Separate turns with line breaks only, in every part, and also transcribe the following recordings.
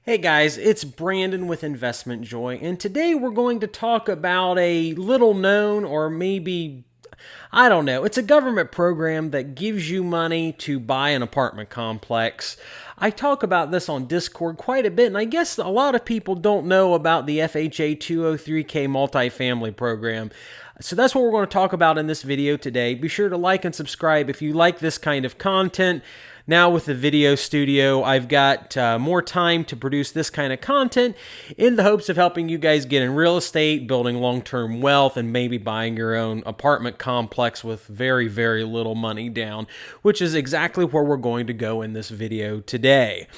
Hey guys, it's Brandon with Investment Joy, and today we're going to talk about a little known, or maybe, I don't know, it's a government program that gives you money to buy an apartment complex. I talk about this on Discord quite a bit, and I guess a lot of people don't know about the FHA 203K multifamily program. So that's what we're going to talk about in this video today. Be sure to like and subscribe if you like this kind of content. Now with the video studio, I've got more time to produce this kind of content in the hopes of helping you guys get in real estate, building long-term wealth, and maybe buying your own apartment complex with very, very little money down, which is exactly where we're going to go in this video today.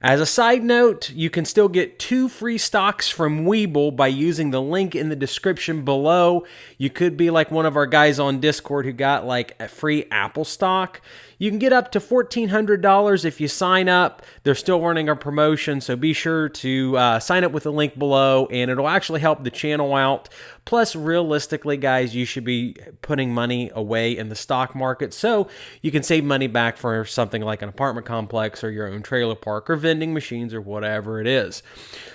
As a side note, you can still get 2 free stocks from Webull by using the link in the description below. You could be like one of our guys on Discord who got like a free Apple stock. You can get up to $1,400 if you sign up. They're still running a promotion, so be sure to sign up with the link below, and it'll actually help the channel out. Plus, realistically, guys, you should be putting money away in the stock market so you can save money back for something like an apartment complex or your own trailer park or vending machines or whatever it is.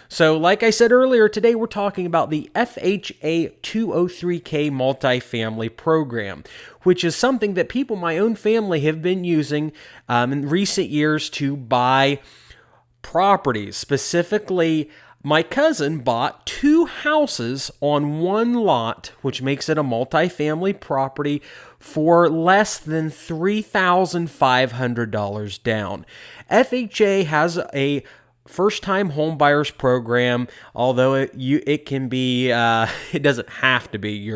So like I said earlier, today we're talking about the FHA 203K multifamily program, which is something that people in my own family have been using in recent years to buy properties. Specifically, my cousin bought 2 houses on one lot, which makes it a multifamily property, for less than $3,500 down. FHA has a first-time home buyers program, although it can be, it doesn't have to be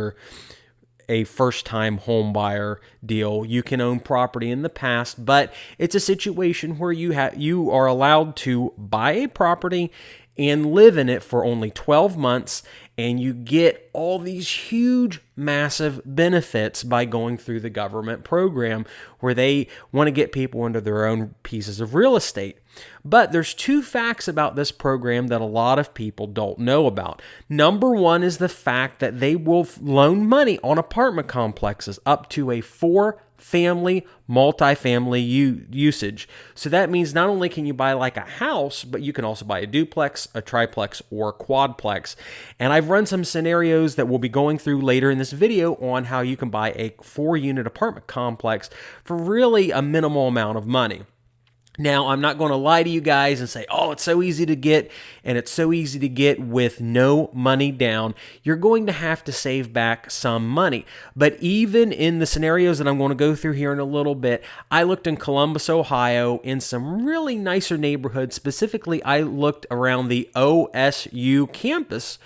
a first-time home buyer deal. You can own property in the past, but it's a situation where you are allowed to buy a property and live in it for only 12 months, and you get all these huge, massive benefits by going through the government program where they want to get people into their own pieces of real estate. But there's 2 facts about this program that a lot of people don't know about. Number 1 is the fact that they will loan money on apartment complexes up to a 4-family multifamily usage. So that means not only can you buy like a house, but you can also buy a duplex, a triplex, or a quadplex. And I've run some scenarios that we'll be going through later in this video on how you can buy a 4-unit apartment complex for really a minimal amount of money. Now, I'm not going to lie to you guys and say, oh, it's so easy to get, and it's so easy to get with no money down. You're going to have to save back some money. But even in the scenarios that I'm going to go through here in a little bit, I looked in Columbus, Ohio, in some really nicer neighborhoods. Specifically, I looked around the OSU campus.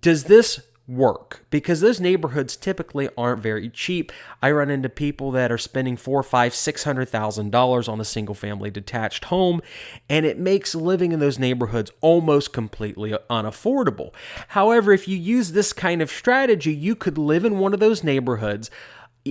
Does this work? Because those neighborhoods typically aren't very cheap. I run into people that are spending $400,000, $500,000, $600,000 on a single family detached home, and it makes living in those neighborhoods almost completely unaffordable. However, if you use this kind of strategy, you could live in one of those neighborhoods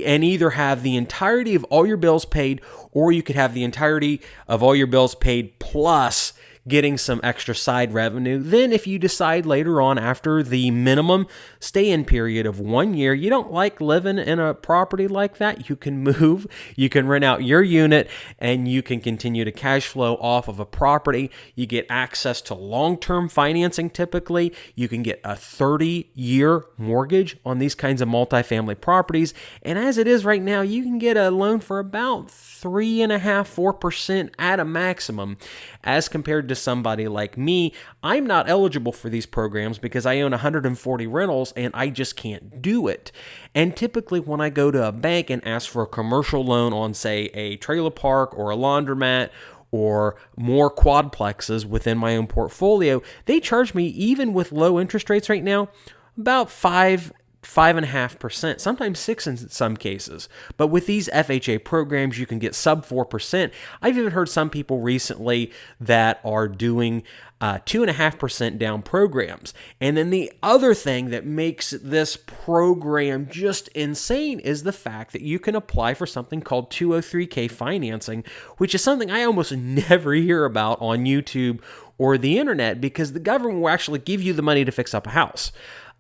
and either have the entirety of all your bills paid, or you could have the entirety of all your bills paid plus getting some extra side revenue. Then if you decide later on, after the minimum stay-in period of 1 year, you don't like living in a property like that, you can move, you can rent out your unit, and you can continue to cash flow off of a property. You get access to long-term financing typically. You can get a 30-year mortgage on these kinds of multifamily properties. And as it is right now, you can get a loan for about 3.5–4% at a maximum. As compared to somebody like me, I'm not eligible for these programs because I own 140 rentals and I just can't do it. And typically when I go to a bank and ask for a commercial loan on, say, a trailer park or a laundromat or more quadplexes within my own portfolio, they charge me, even with low interest rates right now, about 5.5%, sometimes 6% in some cases. But with these FHA programs, you can get sub 4%. I've even heard some people recently that are doing 2.5% down programs. And then the other thing that makes this program just insane is the fact that you can apply for something called 203K financing, which is something I almost never hear about on YouTube or the internet, because the government will actually give you the money to fix up a house.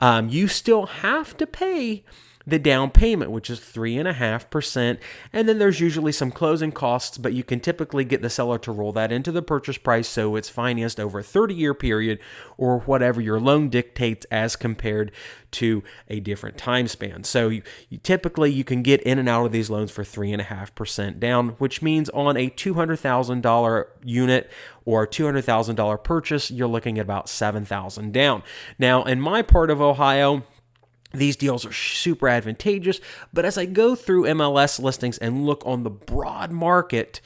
You still have to pay the down payment, which is 3.5%. And then there's usually some closing costs, but you can typically get the seller to roll that into the purchase price so it's financed over a 30-year period or whatever your loan dictates as compared to a different time span. So you typically you can get in and out of these loans for 3.5% down, which means on a $200,000 unit or $200,000 purchase, you're looking at about $7,000 down. Now, in my part of Ohio, these deals are super advantageous, but as I go through MLS listings and look on the broad market,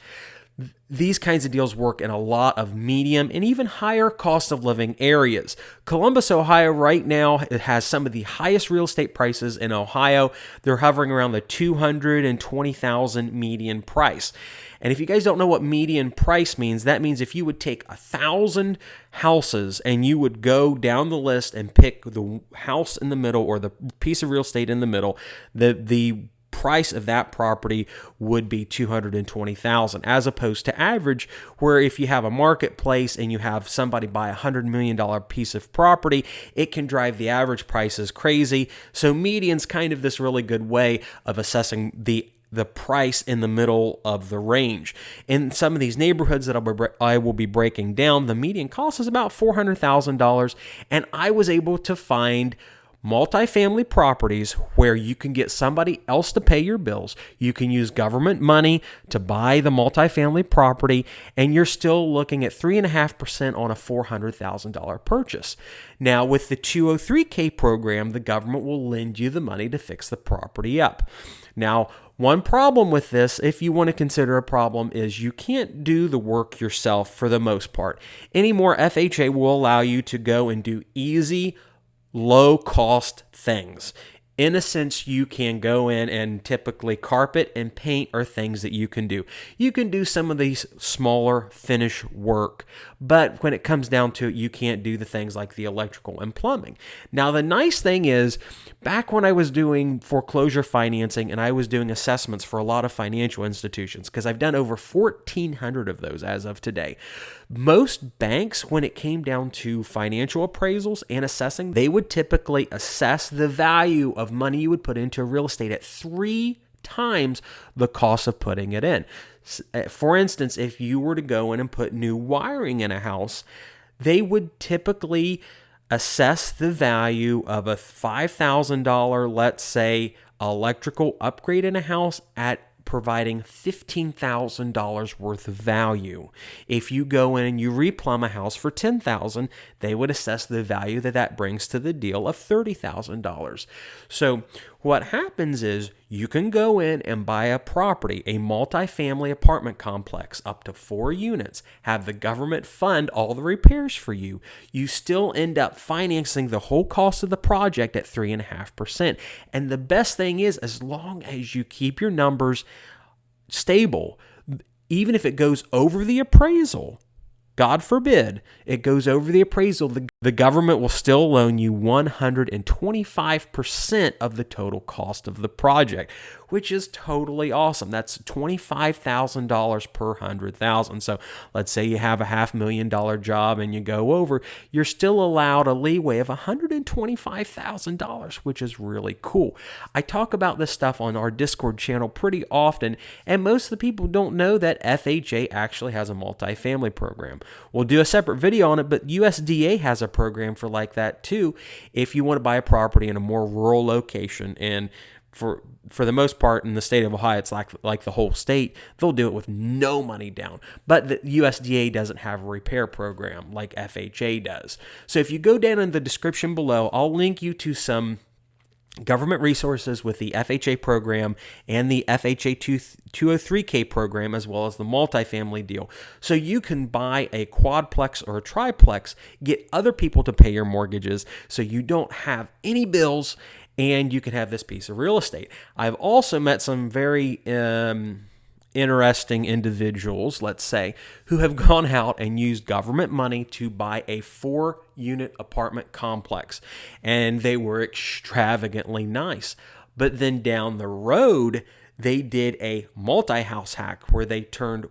these kinds of deals work in a lot of medium and even higher cost of living areas. Columbus, Ohio right now has some of the highest real estate prices in Ohio. They're hovering around the $220,000 median price. And if you guys don't know what median price means, that means if you would take 1,000 houses and you would go down the list and pick the house in the middle or the piece of real estate in the middle, the price of that property would be $220,000, as opposed to average, where if you have a marketplace and you have somebody buy $100 million piece of property, it can drive the average prices crazy. So median's kind of this really good way of assessing the price in the middle of the range. In some of these neighborhoods that I will be breaking down, the median cost is about $400,000, and I was able to find multifamily properties where you can get somebody else to pay your bills. You can use government money to buy the multifamily property, and you're still looking at 3.5% on a $400,000 purchase. Now, with the 203K program, the government will lend you the money to fix the property up. Now, one problem with this, if you want to consider a problem, is you can't do the work yourself for the most part. Anymore, FHA will allow you to go and do easy, low-cost things. In a sense, you can go in and typically carpet and paint are things that you can do. You can do some of these smaller finish work, but when it comes down to it, you can't do the things like the electrical and plumbing. Now, the nice thing is, back when I was doing foreclosure financing and I was doing assessments for a lot of financial institutions, because I've done over 1,400 of those as of today, most banks, when it came down to financial appraisals and assessing, they would typically assess the value of money you would put into real estate at 3 times the cost of putting it in. For instance, if you were to go in and put new wiring in a house, they would typically assess the value of a $5,000, let's say, electrical upgrade in a house at providing $15,000 worth of value. If you go in and you replumb a house for $10,000, they would assess the value that brings to the deal of $30,000. So what happens is you can go in and buy a property, a multifamily apartment complex, up to 4 units, have the government fund all the repairs for you. You still end up financing the whole cost of the project at 3.5%. And the best thing is, as long as you keep your numbers stable, even if it goes over the appraisal, God forbid, it goes over the appraisal, the government will still loan you 125% of the total cost of the project, which is totally awesome. That's $25,000 per 100,000. So let's say you have a $500,000 job and you go over, you're still allowed a leeway of $125,000, which is really cool. I talk about this stuff on our Discord channel pretty often, and most of the people don't know that FHA actually has a multifamily program. We'll do a separate video on it, but USDA has a program for like that too, if you want to buy a property in a more rural location. And for the most part in the state of Ohio, it's like the whole state, they'll do it with no money down. But the USDA doesn't have a repair program like FHA does. So if you go down in the description below, I'll link you to some government resources with the FHA program and the FHA 203K program, as well as the multifamily deal. So you can buy a quadplex or a triplex, get other people to pay your mortgages so you don't have any bills, and you can have this piece of real estate. I've also met some very interesting individuals, let's say, who have gone out and used government money to buy a 4-unit apartment complex, and they were extravagantly nice. But then down the road, they did a multi-house hack where they turned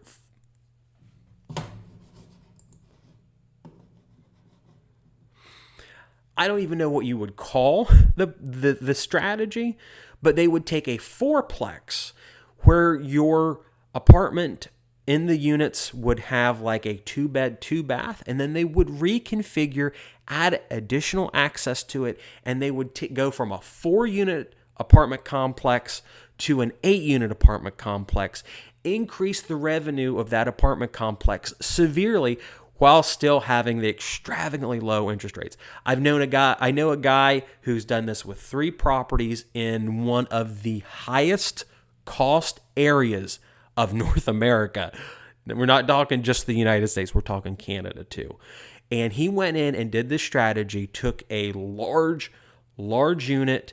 I don't even know what you would call the strategy, but they would take a fourplex where your apartment in the units would have like a 2-bed, 2-bath, and then they would reconfigure, add additional access to it, and they would go from a 4-unit apartment complex to an 8-unit apartment complex, increase the revenue of that apartment complex severely while still having the extravagantly low interest rates. I know a guy who's done this with 3 properties in one of the highest cost areas of North America. We're not talking just the United States, we're talking Canada too. And he went in and did this strategy, took a large unit,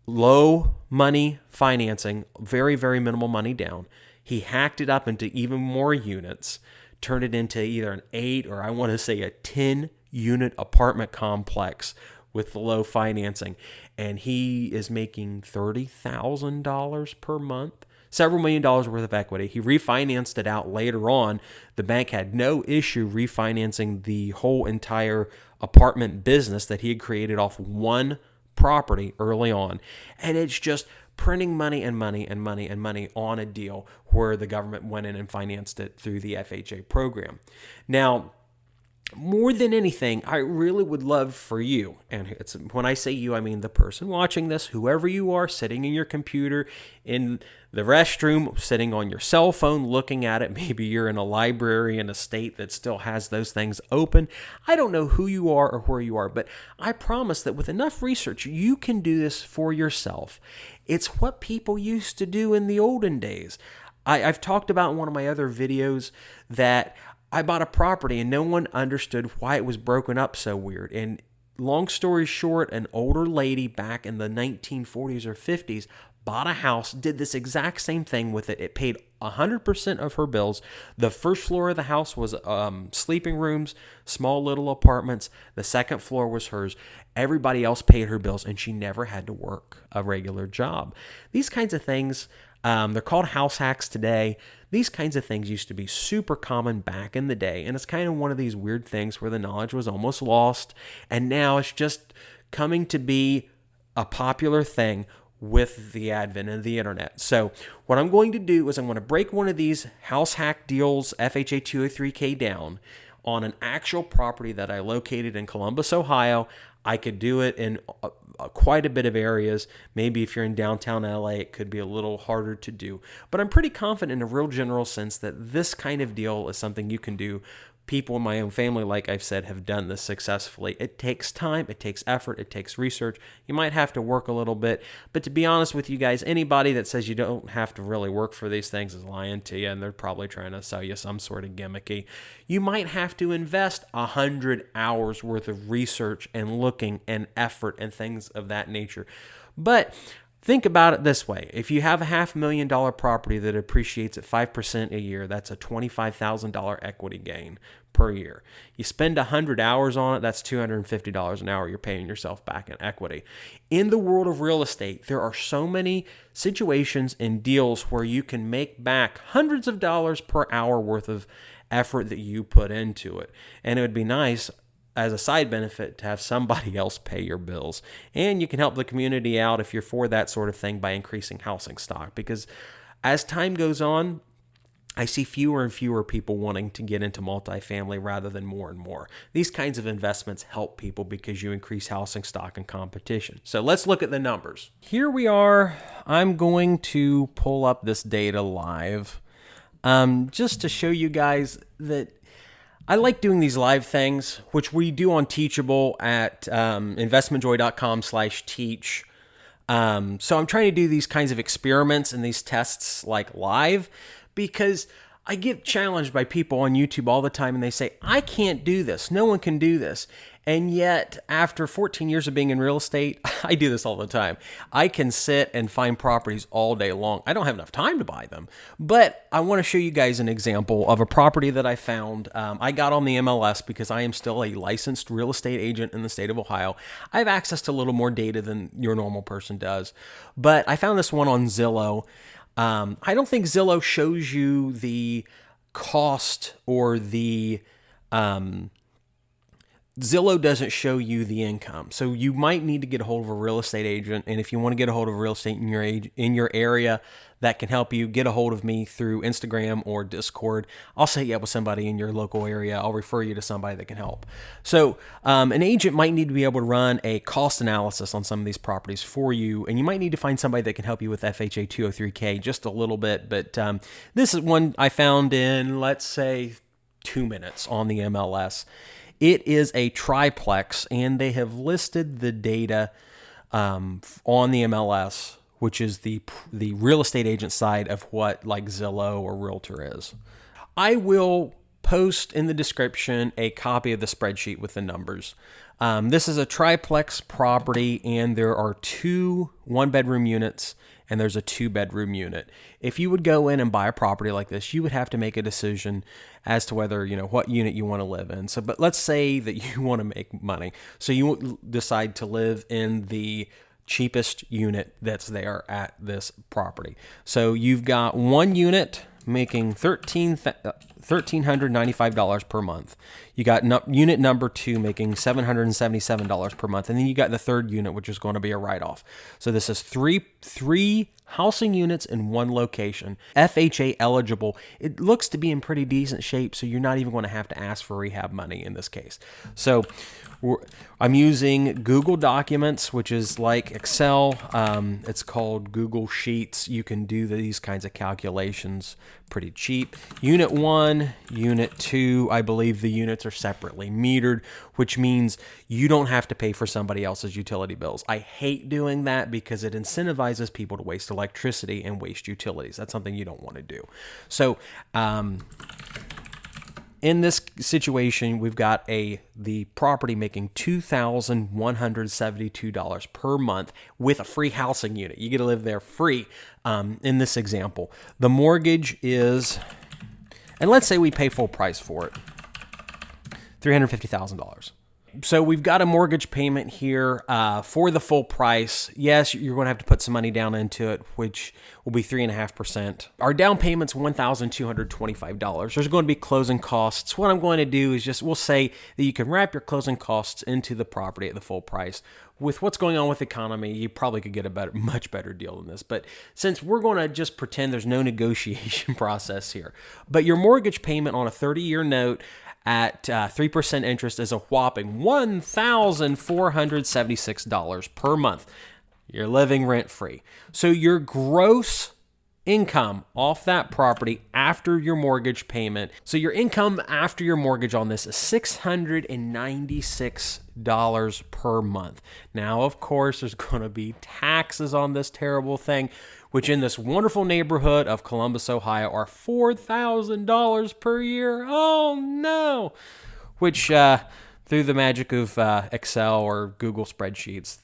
low money financing, very, very minimal money down. He hacked it up into even more units, turned it into either an 8 or I want to say a 10-unit apartment complex with the low financing. And he is making $30,000 per month, several $1 million worth of equity. He refinanced it out later on. The bank had no issue refinancing the whole entire apartment business that he had created off one property early on. And it's just printing money and money and money and money on a deal where the government went in and financed it through the FHA program. Now, more than anything, I really would love for you, and when I say you, I mean the person watching this, whoever you are, sitting in your computer, in the restroom, sitting on your cell phone, looking at it. Maybe you're in a library in a state that still has those things open. I don't know who you are or where you are, but I promise that with enough research, you can do this for yourself. It's what people used to do in the olden days. I've talked about in one of my other videos that I bought a property and no one understood why it was broken up so weird. And long story short, an older lady back in the 1940s or 50s bought a house, did this exact same thing with it. It paid 100% of her bills. The first floor of the house was sleeping rooms, small little apartments. The second floor was hers. Everybody else paid her bills, and she never had to work a regular job. These kinds of things, they're called house hacks today. These kinds of things used to be super common back in the day, and it's kind of one of these weird things where the knowledge was almost lost, and now it's just coming to be a popular thing with the advent of the internet. So what I'm going to do is I'm going to break one of these house hack deals, FHA 203K, down on an actual property that I located in Columbus, Ohio. I could do it in quite a bit of areas. Maybe if you're in downtown LA, it could be a little harder to do. But I'm pretty confident in a real general sense that this kind of deal is something you can do. People in my own family, like I've said, have done this successfully. It takes time, it takes effort, it takes research. You might have to work a little bit, but to be honest with you guys, anybody that says you don't have to really work for these things is lying to you, and they're probably trying to sell you some sort of gimmicky. You might have to invest 100 hours worth of research and looking and effort and things of that nature. But think about it this way. If you have a $500,000 property that appreciates at 5% a year, that's a $25,000 equity gain per year. You spend 100 hours on it, that's $250 an hour you're paying yourself back in equity. In the world of real estate, there are so many situations and deals where you can make back hundreds of dollars per hour worth of effort that you put into it. And it would be nice as a side benefit to have somebody else pay your bills. And you can help the community out if you're for that sort of thing by increasing housing stock. Because as time goes on, I see fewer and fewer people wanting to get into multifamily rather than more and more. These kinds of investments help people because you increase housing stock and competition. So let's look at the numbers. Here we are. I'm going to pull up this data live just to show you guys that I like doing these live things, which we do on Teachable at investmentjoy.com/teach. So I'm trying to do these kinds of experiments and these tests like live because I get challenged by people on YouTube all the time and they say, I can't do this. No one can do this. And yet, after 14 years of being in real estate, I do this all the time. I can sit and find properties all day long. I don't have enough time to buy them, but I want to show you guys an example of a property that I found. I got on the MLS because I am still a licensed real estate agent in the state of Ohio. I have access to a little more data than your normal person does, but I found this one on Zillow. I don't think Zillow shows you the cost or the Zillow doesn't show you the income. So you might need to get a hold of a real estate agent. And if you want to get a hold of a real estate in your area that can help you, get a hold of me through Instagram or Discord. I'll set you up with somebody in your local area. I'll refer you to somebody that can help. So an agent might need to be able to run a cost analysis on some of these properties for you. And you might need to find somebody that can help you with FHA 203K just a little bit. But this is one I found in, let's say, 2 minutes on the MLS. It is a triplex, and they have listed the data on the MLS, which is the real estate agent side of what like Zillow or Realtor is. I will post in the description a copy of the spreadsheet with the numbers. This is a triplex property, and there are 2 one-bedroom units, and there's a 2-bedroom unit. If you would go in and buy a property like this, you would have to make a decision as to whether, what unit you want to live in. So, but let's say that you want to make money. So you decide to live in the cheapest unit that's there at this property. So you've got one unit making $1,395 per month. You got unit number 2 making $777 per month. And then you got the third unit, which is going to be a write-off. So this is three housing units in one location. FHA eligible. It looks to be in pretty decent shape, so you're not even going to have to ask for rehab money in this case. So I'm using Google Documents, which is like Excel. It's called Google Sheets. You can do these kinds of calculations pretty cheap. Unit 1, Unit 2, I believe the units are separately metered, which means you don't have to pay for somebody else's utility bills. I hate doing that because it incentivizes people to waste electricity and waste utilities. That's something you don't want to do. So, in this situation, we've got the property making $2,172 per month with a free housing unit. You get to live there free in this example. The mortgage is, and let's say we pay full price for it, $350,000. So we've got a mortgage payment here for the full price. Yes, you're going to have to put some money down into it, which will be 3.5%. Our down payment's $1,225. There's going to be closing costs. What I'm going to do is we'll say that you can wrap your closing costs into the property at the full price. With what's going on with the economy, you probably could get a much better deal than this. But since we're going to just pretend there's no negotiation process here, but your mortgage payment on a 30-year note at 3% interest is a whopping $1,476 per month. You're living rent-free. So your gross income off that property after your mortgage payment. So your income after your mortgage on this is $696 per month. Now, of course, there's going to be taxes on this terrible thing, which in this wonderful neighborhood of Columbus, Ohio, are $4,000 per year. Oh, no. Which, through the magic of Excel or Google spreadsheets,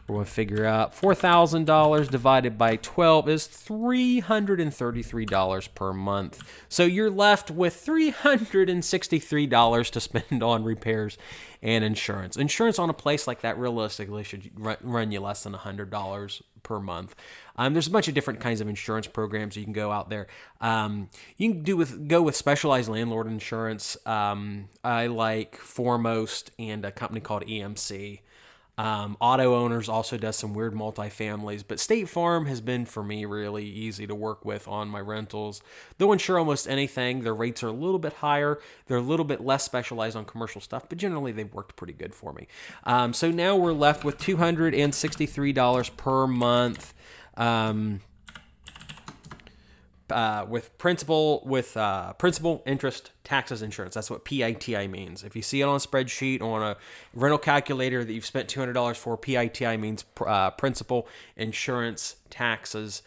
we're going to figure out $4,000 divided by 12 is $333 per month. So you're left with $363 to spend on repairs and insurance. Insurance on a place like that realistically should run you less than $100 per month. There's a bunch of different kinds of insurance programs you can go out there. You can go with specialized landlord insurance. I like Foremost and a company called EMC. Auto Owners also does some weird multifamilies, but State Farm has been, for me, really easy to work with on my rentals. They'll insure almost anything. Their rates are a little bit higher. They're a little bit less specialized on commercial stuff, but generally they've worked pretty good for me. So now we're left with $263 per month. With principal, interest, taxes, insurance. That's what PITI means. If you see it on a spreadsheet on a rental calculator that you've spent $200 for, PITI means principal, insurance, taxes,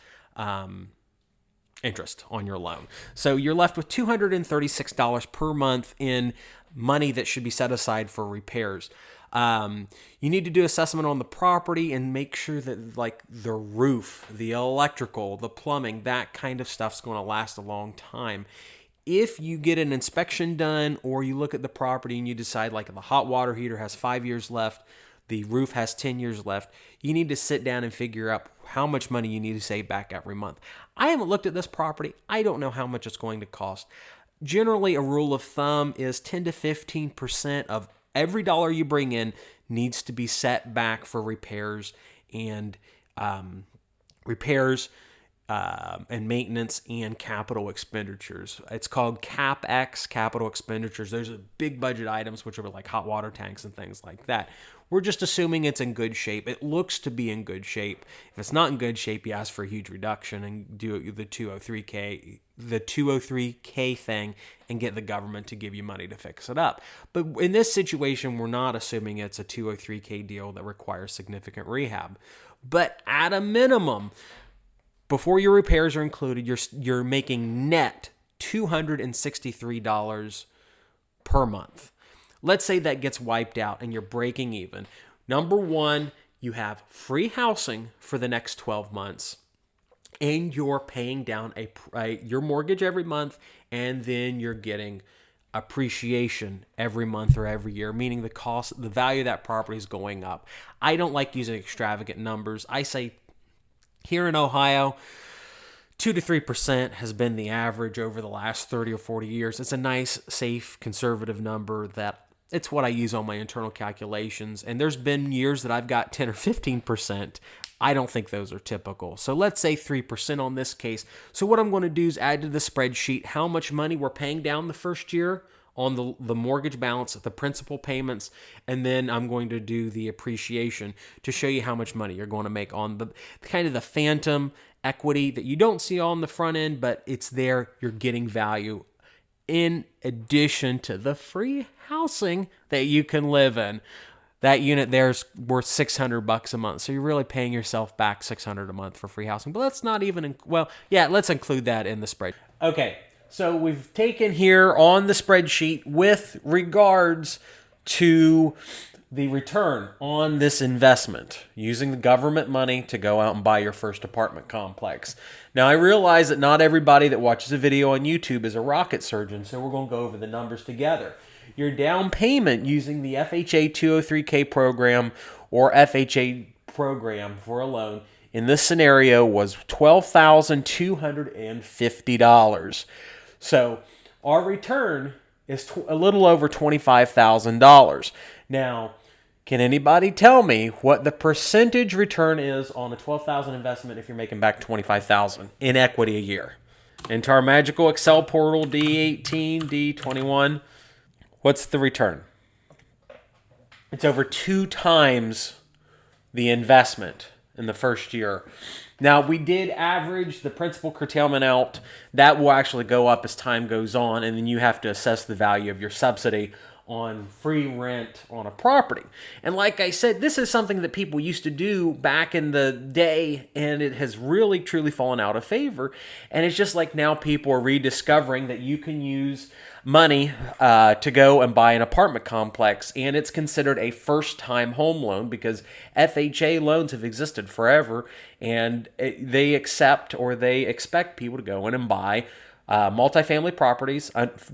interest on your loan. So you're left with $236 per month in money that should be set aside for repairs. You need to do assessment on the property and make sure that like the roof, the electrical, the plumbing, that kind of stuff's going to last a long time. If you get an inspection done or you look at the property and you decide like the hot water heater has 5 years left, the roof has 10 years left, you need to sit down and figure out how much money you need to save back every month. I haven't looked at this property. I don't know how much it's going to cost. Generally, a rule of thumb is 10 to 15% of Every dollar you bring in needs to be set back for repairs and repairs and maintenance and capital expenditures. It's called CapEx, capital expenditures. Those are big budget items, which are like hot water tanks and things like that. We're just assuming it's in good shape. It looks to be in good shape. If it's not in good shape, you ask for a huge reduction and do the 203K thing and get the government to give you money to fix it up. But in this situation, we're not assuming it's a 203K deal that requires significant rehab. But at a minimum, before your repairs are included, you're making net $263 per month. Let's say that gets wiped out and you're breaking even. Number one, you have free housing for the next 12 months, and you're paying down your mortgage every month, and then you're getting appreciation every month or every year, meaning the value of that property is going up. I don't like using extravagant numbers. I say here in Ohio, 2 to 3% has been the average over the last 30 or 40 years. It's a nice, safe, conservative number that it's what I use on my internal calculations. And there's been years that I've got 10 or 15%. I don't think those are typical. So let's say 3% on this case. So what I'm going to do is add to the spreadsheet how much money we're paying down the first year on the mortgage balance, the principal payments, and then I'm going to do the appreciation to show you how much money you're going to make on the kind of the phantom equity that you don't see on the front end, but it's there. You're getting value in addition to the free housing that you can live in. That unit there's worth $600 a month. So you're really paying yourself back $600 a month for free housing. But let's not even, let's include that in the spreadsheet. Okay, so we've taken here on the spreadsheet with regards to the return on this investment, using the government money to go out and buy your first apartment complex. Now, I realize that not everybody that watches a video on YouTube is a rocket surgeon, so we're going to go over the numbers together. Your down payment using the FHA 203K program or FHA program for a loan in this scenario was $12,250. So our return is a little over $25,000. Now, can anybody tell me what the percentage return is on a $12,000 investment if you're making back $25,000 in equity a year? Into our magical Excel portal, D18, D21. What's the return? It's over 2 times the investment in the first year. Now, we did average the principal curtailment out. That will actually go up as time goes on, and then you have to assess the value of your subsidy on free rent on a property. And like I said, this is something that people used to do back in the day, and it has really truly fallen out of favor. And it's just like now people are rediscovering that you can use money to go and buy an apartment complex, and it's considered a first-time home loan because FHA loans have existed forever, and they accept or they expect people to go in and buy multifamily properties,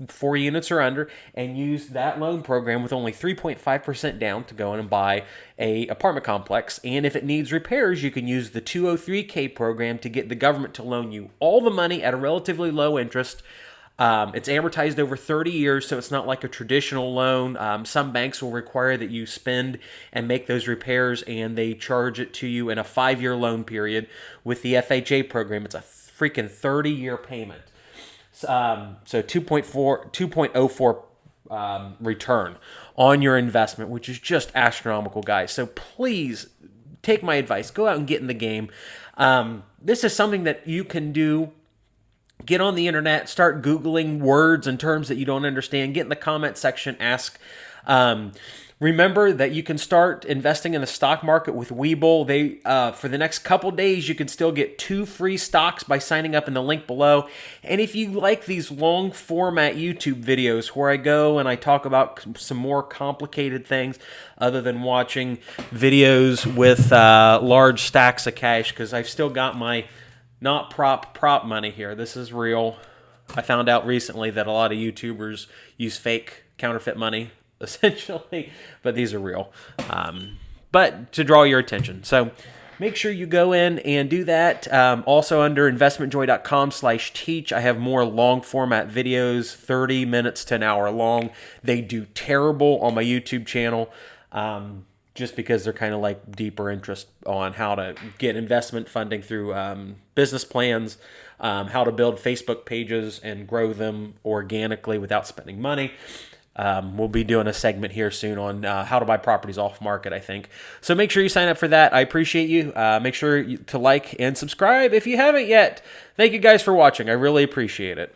4 units or under, and use that loan program with only 3.5% down to go in and buy a apartment complex. And if it needs repairs, you can use the 203K program to get the government to loan you all the money at a relatively low interest. It's amortized over 30 years, so it's not like a traditional loan. Some banks will require that you spend and make those repairs, and they charge it to you in a 5-year loan period. With the FHA program, it's a freaking 30-year payment. So 2.04 return on your investment, which is just astronomical, guys. So please take my advice. Go out and get in the game. This is something that you can do. Get on the internet, start Googling words and terms that you don't understand. Get in the comment section, ask. Remember that you can start investing in the stock market with Webull. For the next couple days, you can still get 2 free stocks by signing up in the link below. And if you like these long format YouTube videos where I go and I talk about some more complicated things other than watching videos with large stacks of cash, because I've still got my not prop money here. This is real. I found out recently that a lot of YouTubers use fake counterfeit money, essentially, but these are real. But to draw your attention. So make sure you go in and do that. Also under investmentjoy.com/teach, I have more long format videos, 30 minutes to an hour long. They do terrible on my YouTube channel. Just because they're kind of like deeper interest on how to get investment funding through business plans, how to build Facebook pages and grow them organically without spending money. We'll be doing a segment here soon on how to buy properties off market, I think. So make sure you sign up for that. I appreciate you. Make sure to like and subscribe if you haven't yet. Thank you guys for watching. I really appreciate it.